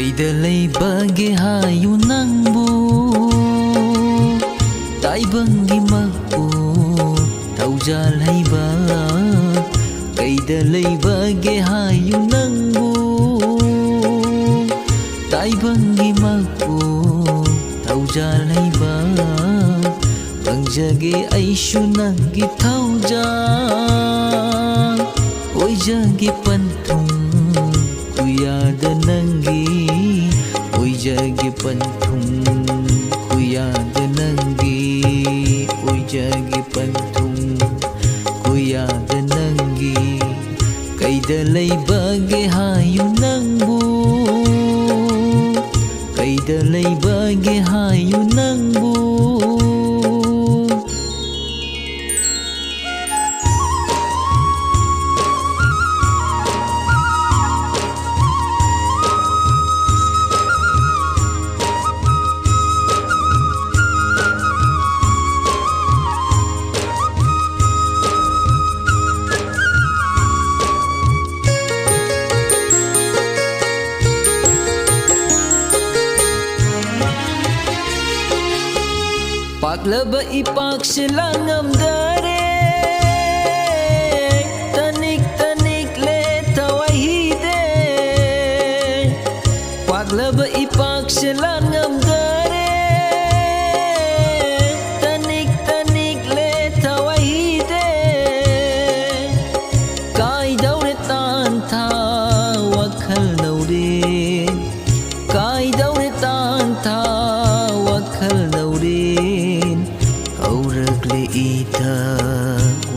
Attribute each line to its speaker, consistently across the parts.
Speaker 1: ꯀꯩꯗ ꯂꯩꯕꯒꯦ ꯍꯥꯏꯌꯨ ꯅꯪꯕꯨ ꯇꯥꯏꯕꯪꯒꯤ ꯃꯛꯄꯨ ꯊꯧꯖꯥꯜ ꯍꯩꯕ ꯀꯩꯗ ꯂꯩꯕꯒꯦ ꯍꯥꯏꯌꯨ ꯅꯪꯕꯨ ꯇꯥꯏꯕꯪꯒꯤ ꯃꯛꯄꯨ ꯊꯧꯖꯥꯜ ꯍꯩꯕ ꯄꯪꯖꯒꯦ ꯑꯩꯁꯨ ꯅꯪꯒꯤ ꯊꯧꯖꯥꯜ ꯑꯣꯏꯖꯒꯦ ꯄꯟꯊꯨꯡ ꯈꯨꯌꯥꯗ ꯅꯪꯒꯤ ꯑꯣꯏꯖꯒꯦ ꯄꯟꯊꯨꯡ ꯈꯨꯌꯥꯗ ꯅꯪꯒꯤ ꯑꯣꯏꯖꯒꯦ ꯄꯟꯊꯨꯡ ꯈꯨꯌꯥꯗ ꯅꯪꯒꯤ ꯀꯩꯗ ꯂꯩꯕꯒꯦ ꯍꯥꯏꯌꯨ ꯅꯪꯕꯨ ꯀꯩꯗ ꯂꯩꯕꯒꯦ ꯍꯥꯏꯌꯨ ꯅꯪꯕꯨ ꯄꯥꯛꯂꯕ ꯏꯄꯥꯛꯁꯦ ꯂꯥꯡꯉꯝꯗꯔꯦ ꯇꯅꯤꯛ ꯇꯅꯤꯛ ꯂꯦꯊꯋꯥꯍꯤꯗꯦ ꯄꯥꯛꯂꯕ ꯏꯄꯥꯛꯁꯦ ꯂꯥꯡꯉꯝꯗꯔꯦ ꯇꯅꯤꯛ ꯇꯅꯤꯛ ꯂꯦꯊꯋꯥꯍꯤꯗꯦ ꯀꯥꯏꯗꯧꯔꯦ ꯇꯥꯟꯊꯥ ꯋꯥꯈꯜ ꯅꯧꯔꯦ ꯀꯥꯏꯗꯧꯔꯦ ꯇꯥꯟꯊꯥ ꯋꯥꯈꯜ ꯅꯧꯔꯦ ꯍꯧꯔꯛꯂꯦ ꯏꯊ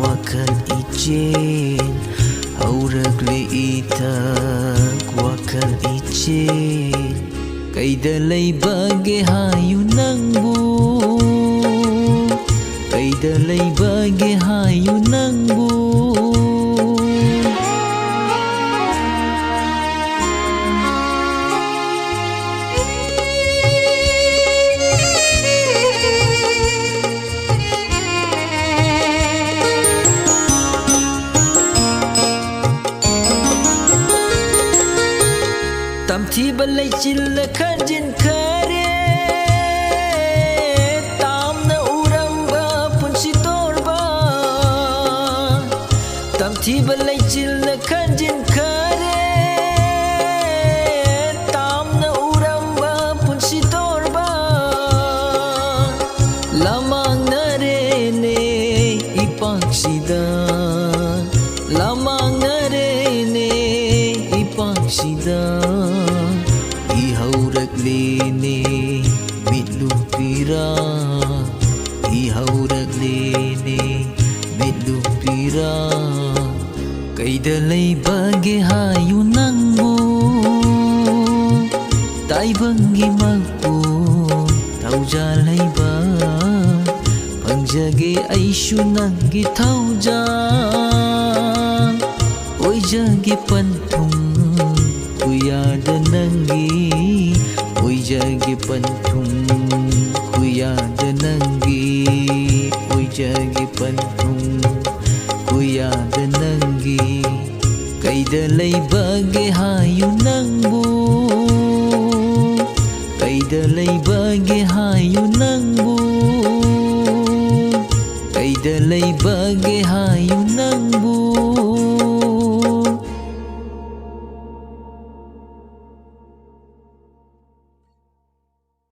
Speaker 1: ꯋꯥꯈꯜ ꯏꯆꯦꯜ ꯍꯧꯔꯛꯂꯦ ꯏꯊ ꯋꯥꯈꯜ ꯏꯆꯦꯜ ꯀꯩꯗ ꯂꯩꯕꯒꯦ ꯍꯥꯏꯌꯨ ꯅꯪꯕꯨ ꯀꯩꯗ ꯂꯩꯕꯒꯦ ꯍꯥꯏꯌු ꯅꯪꯕꯨ ꯇꯝꯊꯤꯕ ꯂꯩꯆꯤꯜꯅ ꯈꯟꯖꯤꯟꯈꯔꯦ ꯇꯥꯝꯅ ꯎꯔꯝꯕ ꯄꯨꯟꯁꯤ ꯇꯣꯔꯕ ꯇꯝꯊꯤꯕ ꯂꯩꯆꯤꯜꯅ ꯈꯟꯖꯤꯟꯈꯔꯦ ꯇꯥꯝꯅ ꯎꯔꯝꯕ ꯄꯨꯟꯁꯤ ꯇꯣꯔꯕ ꯂꯃꯥꯡꯅꯔꯦꯅꯦ ꯏꯄꯥꯛꯁꯤꯗ ꯂꯃꯥꯡꯅꯔꯦꯅꯦ ꯏꯄꯥꯛꯁꯤꯗ ihaurakleene mitlupira ihaurakleene mitlupira kaida leibage hayu nangbu taibangi magpu taujal leiba pangjage aishu nangi taujal oijage panthung khuyada nangi oijage panthung khuyada nangi oijage panthung khuyada nangi kaida leibage hayu nangbu kaida leibage hayu nangbu kaida leibage hayu nangbu